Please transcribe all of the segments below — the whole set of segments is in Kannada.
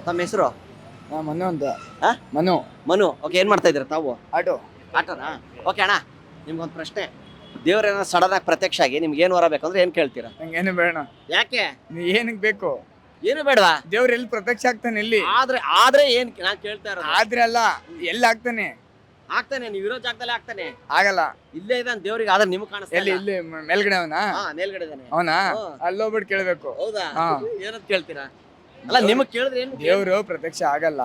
ತಮ್ಮ ಹೆಸರು? ಮನು ಅಂತ. ಆ? ಮನು. ಮನು. ಓಕೆ, ಏನ್ ಮಾಡ್ತಾ ಇದ್ದೀರಾ ತಾವು? ಆಟೋ. ಆಟೋನಾ? ಓಕೆ ಅಣ್ಣ, ನಿಮ್ಗೊಂದು ಪ್ರಶ್ನೆ. ದೇವ್ರೇನೋ ಸಡನ್ ಆಗಿ ಪ್ರತ್ಯಕ್ಷ ಆಗಿ ನಿಮ್ಗೆ ಏನು ವರ ಬೇಕಂದ್ರೆ ಏನ್ ಕೇಳ್ತೀರಾ? ನಂಗೇನು ಬೇಡ. ಯಾಕೆ? ನೀ ಏನಕ್ಕೆ ಬೇಕು? ಏನು ಬೇಡವಾ? ದೇವ್ರ ಎಲ್ಲಿ ಪ್ರತ್ಯಕ್ಷ ಆಗ್ತಾನೆ? ಎಲ್ಲಿ? ಆದ್ರೆ ಏನ್ ನಾನ್ ಕೇಳ್ತಾ ಇರೋದು? ಆದ್ರೆ ಅಲ್ಲ, ಎಲ್ಲಿ ಆಗ್ತಾನೆ? ಆಗ್ತಾನೆ, ನೀವು ಇರೋ ಜಾಗದಲ್ಲೇ ಆಗ್ತಾನೆ. ಆಗಲ್ಲ. ಇಲ್ಲೇ ಇದ್ದಾನೆ ದೇವ್ರಿಗೆ, ಆದ್ರೆ ನಿಮ್ಗೆ ಕಾಣಿಸ್ತಾ ಎಲ್ಲಿ? ಇಲ್ಲ. ಇಲ್ಲಿ ಮೇಲ್ಗಡೆ ಅವನಾ? ಹಾ, ಮೇಲ್ಗಡೆ ಇದ್ದಾನೆ. ಅವನಾ? ಹಾ. ಅಲ್ಲೋಗ್ಬಿಟ್ಟು ಕೇಳ್ಬೇಕು. ಹೌದಾ? ಹಾ. ಏನಂತ ಕೇಳ್ತೀರಾ? ಅಲ್ಲ, ನಿಮಗ್ ಕೇಳಿದ್ರೆ ಏನು? ದೇವ್ರು ಪ್ರತ್ಯಕ್ಷ ಆಗಲ್ಲ.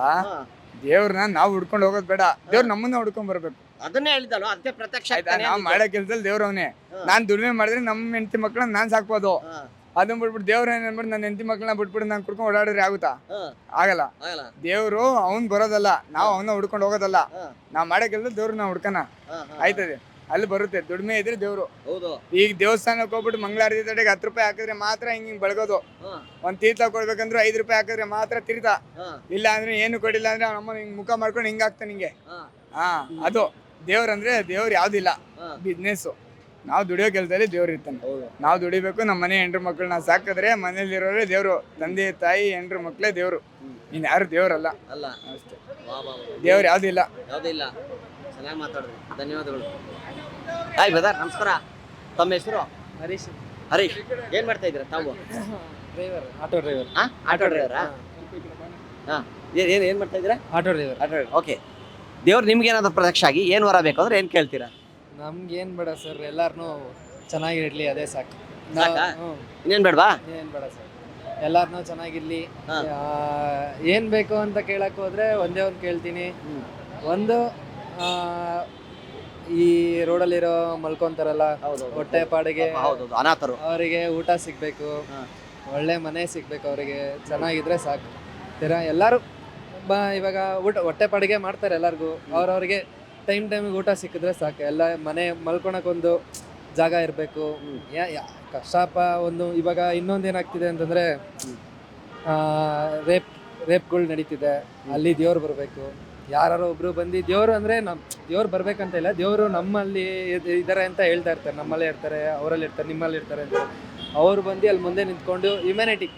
ದೇವ್ರನ್ನ ನಾವು ಹುಡ್ಕೊಂಡು ಹೋಗೋದ್ ಬೇಡ, ದೇವ್ರ ನಮ್ಮನ್ನ ಹುಡ್ಕೊಂಡ್ ಬರ್ಬೇಕು. ಅದನ್ನೇ ಹೇಳಿದಲ್ಲ, ಅದಕ್ಕೆ ಪ್ರತ್ಯಕ್ಷ ಆಯ್ತಾ? ಆಗ್ತಾನೆ ನಾವ್ ಅಂದಿದ್ದು. ಮಾಡೋ ಕೆಲ್ಸದಲ್ಲಿ ದೇವ್ರ ಅವನೇ. ಹಾ. ನಾನ್ ದುಡಿಮೆ ಮಾಡಿದ್ರೆ ನಮ್ಮ ಹೆಂಡತಿ ಮಕ್ಳನ್ನ ನಾನ್ ಸಾಕ್ಬೋದು. ಹಾ. ಅದನ್ನ ಬಿಟ್ಬಿಟ್ಟು ದೇವ್ರ ಏನ್ಬಿಟ್ಟು ನನ್ನ ಹೆಂಡತಿ ಮಕ್ಳನ್ನ ಬಿಟ್ಬಿಟ್ಟು ನಾನು ಕುಡ್ಕೊಂಡು ಓಡಾಡಿದ್ರೆ ಆಗುತ್ತಾ? ಹಾ. ಆಗಲ್ಲ. ಆಗಲ್ಲ. ದೇವ್ರು ಅವ್ನ್ ಬರೋದಲ್ಲ, ನಾವು ಅವನ್ನ ಹುಡ್ಕೊಂಡು ಹೋಗೋದಲ್ಲ. ಹಾ. ನಾವ್ ಮಾಡೋ ಕೆಲ್ಸ ದೇವ್ರನ್ನ ಹುಡ್ಕನ. ಹಾ, ಹಾ. ಆಯ್ತದೆ, ಅಲ್ಲಿ ಬರುತ್ತೆ. ದುಡಿಮೆ ಇದ್ರೆ ದೇವ್ರು. ಹೌದು. ಈಗ ದೇವಸ್ಥಾನಕ್ಕೆ ಹೋಗ್ಬಿಟ್ಟು ಮಂಗಳಾರತಿ ತಡೆಗೆ 10 ರೂಪಾಯಿ ಹಾಕಿದ್ರೆ ಮಾತ್ರ ಹಿಂಗ್ ಬೆಳಗೋದು. ಹಾ. ಒಂದ್ ತೀರ್ಥ ಕೊಡ್ಬೇಕಂದ್ರೆ 5 ರೂಪಾಯಿ ಹಾಕಿದ್ರೆ ಮಾತ್ರ ತೀರ್ಥ. ಹಾ. ಇಲ್ಲ ಅಂದ್ರೆ ಏನು ಕೊಡಿಲ್ಲ ಅಂದ್ರೆ ಅವ್ನ ಹಿಂಗ್ ಮುಖ ಮಾಡ್ಕೊಂಡು ಹಿಂಗ್ ಆಗ್ತಾನೆ ಹಿಂಗೆ. ಹಾ. ಹಾ, ಅದು ದೇವ್ರಂದ್ರೆ ದೇವ್ರು ಯಾವ್ದಿಲ್ಲ. ಹಾ. ಬಿಸ್ನೆಸ್. ನಾವು ದುಡಿಯೋ ಕೆಲಸದಲ್ಲಿ ದೇವ್ರು ಇರ್ತಾನೆ. ಹೌದು. ನಾವು ದುಡಿಬೇಕು, ನಮ್ಮ ಮನೆ ಹೆಂಡ್ರು ಮಕ್ಕಳನ್ನ ಸಾಕಿದ್ರೆ ಮನೇಲಿರೋರೇ ದೇವ್ರು. ತಂದೆ ತಾಯಿ ಹೆಂಡ್ರು ಮಕ್ಕಳೇ ದೇವ್ರು. ಇನ್ ಯಾರು ದೇವ್ರಲ್ಲ ಅಲ್ಲ. ಅಷ್ಟೇ. ವಾ ವಾ ವಾ. ದೇವ್ರು ಯಾವ್ದಿಲ್ಲ. ಯಾವುದಿಲ್ಲ. ಚೆನ್ನಾಗಿ ಮಾತಾಡಿದ್ರಿ, ಧನ್ಯವಾದಗಳು. ಹಾಯ್ ಬ್ರದರ್, ನಮಸ್ಕಾರ. ತಮ್ಮ ಹೆಸರು? ಹರೀಶ್. ಹರೀಶ್. ಏನ್ ಮಾಡ್ತಾ ಇದ್ದೀರಾ ತಾವು? Driver, auto driver. ಹಾ, ಆಟೋ ಡ್ರೈವರಾ? ಹಾ. ಏನ್ ಮಾಡ್ತಾ ಇದ್ದೀರಾ? Auto driver. Auto driver. Okay. ದೇವ್ರು ನಿಮ್ಗೆ ಏನಾದ್ರು ಪ್ರತ್ಯಕ್ಷ ಆಗಿ ಏನು ವರ ಬೇಕು ಅಂದ್ರೆ ಏನ್ ಕೇಳ್ತೀರಾ? ನಮ್ಗೇನು ಬೇಡ ಸರ್, ಎಲ್ಲಾರನ್ನೂ ಚೆನ್ನಾಗಿರ್ಲಿ, ಅದೇ ಸಾಕು. ಸಾಕಾ? ಇನ್ನೇನ್ ಬೇಡವಾ? ಏನು ಬೇಡ ಸರ್, ಎಲ್ಲಾರನ್ನೂ ಚೆನ್ನಾಗಿರ್ಲಿ. ಹಾ. ಏನು ಬೇಕು ಅಂತ ಕೇಳಕ್ಕೆ ಹೋದ್ರೆ ಒಂದೇ ಒಂದು ಕೇಳ್ತೀನಿ. ಒಂದು, ಈ ರೋಡಲ್ಲಿರೋ ಮಲ್ಕೊಂತಾರಲ್ಲ, ಹೌದು. ಹೊಟ್ಟೆ ಪಾಡಿಗೆ ಹೌದು, ಅನಾಥರು. ಅವರಿಗೆ ಅವರಿಗೆ ಊಟ ಸಿಗಬೇಕು, ಹಾ. ಒಳ್ಳೆ ಮನೆ ಸಿಗಬೇಕು, ಅವರಿಗೆ ಚೆನ್ನಾಗಿದ್ರೆ ಸಾಕು. ಎಲ್ಲರೂ ಇವಾಗ ಹೊಟ್ಟೆ ಪಾಡಿಗೆ ಮಾಡ್ತಾರೆ ಎಲ್ಲರಿಗೂ. ಅವ್ರವ್ರಿಗೆ ಟೈಮಿಗೆ ಊಟ ಸಿಕ್ಕಿದ್ರೆ ಸಾಕು. ಎಲ್ಲ ಮನೆ ಮಲ್ಕೊಳಕ್ಕೊಂದು ಜಾಗ ಇರಬೇಕು. ಕಷ್ಟಪ ಒಂದು. ಇವಾಗ ಇನ್ನೊಂದು ಏನಾಗ್ತಿದೆ ಅಂತಂದರೆ, ರೇಪ್ಗಳು ನಡೀತಿದೆ. ಅಲ್ಲಿ ದೇವ್ರು ಬರಬೇಕು. ಯಾರು ಒಬ್ರು ಬಂದು ದೇವರು ಅಂದರೆ ದೇವ್ರು ಬರ್ಬೇಕಂತ ಇಲ್ಲ, ದೇವರು ನಮ್ಮಲ್ಲಿ ಇದ್ದಾರೆ ಅಂತ ಹೇಳ್ತಾ ಇರ್ತಾರೆ. ನಮ್ಮಲ್ಲೇ ಇರ್ತಾರೆ, ಅವರಲ್ಲಿ ಇರ್ತಾರೆ, ನಿಮ್ಮಲ್ಲಿ ಇರ್ತಾರೆ ಅಂತ. ಅವ್ರು ಬಂದು ಅಲ್ಲಿ ಮುಂದೆ ನಿಂತ್ಕೊಂಡು ಹ್ಯುಮ್ಯಾನಿಟಿ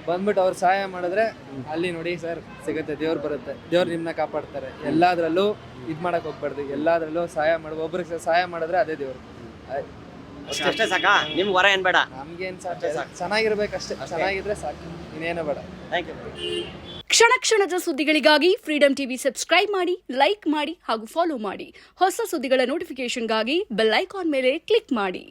ಬಂದ್ಬಿಟ್ಟು ಅವ್ರು ಸಹಾಯ ಮಾಡಿದ್ರೆ ಅಲ್ಲಿ ನೋಡಿ ಸರ್ ಸಿಗುತ್ತೆ, ದೇವ್ರು ಬರುತ್ತೆ, ದೇವ್ರು ನಿಮ್ಮನ್ನ ಕಾಪಾಡ್ತಾರೆ. ಎಲ್ಲದರಲ್ಲೂ ಇದು ಮಾಡಕ್ಕೆ ಹೋಗ್ಬಾರ್ದು, ಎಲ್ಲದರಲ್ಲೂ ಸಹಾಯ ಮಾಡ್ಬೋದು. ಒಬ್ರಿಗೆ ಸಹಾಯ ಮಾಡಿದ್ರೆ ಅದೇ ದೇವ್ರು. ಅಷ್ಟೇ ಸಾಕಾ? ನಿಮ್ಗೆ ವರ ಏನ್ ಬೇಡ? ನಮ್ಗೇನು ಸಾಕು, ಚೆನ್ನಾಗಿರ್ಬೇಕಷ್ಟೇ. ಚೆನ್ನಾಗಿದ್ರೆ ಸಾಕು, ಇನ್ನೇನು ಬೇಡ. Thank you. ಕ್ಷಣ ಕ್ಷಣದ ಸುದ್ದಿಗಳಿಗಾಗಿ ಫ್ರೀಡಂ ಟಿವಿ ಸಬ್ಸ್ಕ್ರೈಬ್ ಮಾಡಿ, ಲೈಕ್ ಮಾಡಿ ಹಾಗೂ ಫಾಲೋ ಮಾಡಿ. ಹೊಸ ಸುದ್ದಿಗಳ ನೋಟಿಫಿಕೇಶನ್ಗಾಗಿ ಬೆಲ್ ಐಕಾನ್ ಮೇಲೆ ಕ್ಲಿಕ್ ಮಾಡಿ.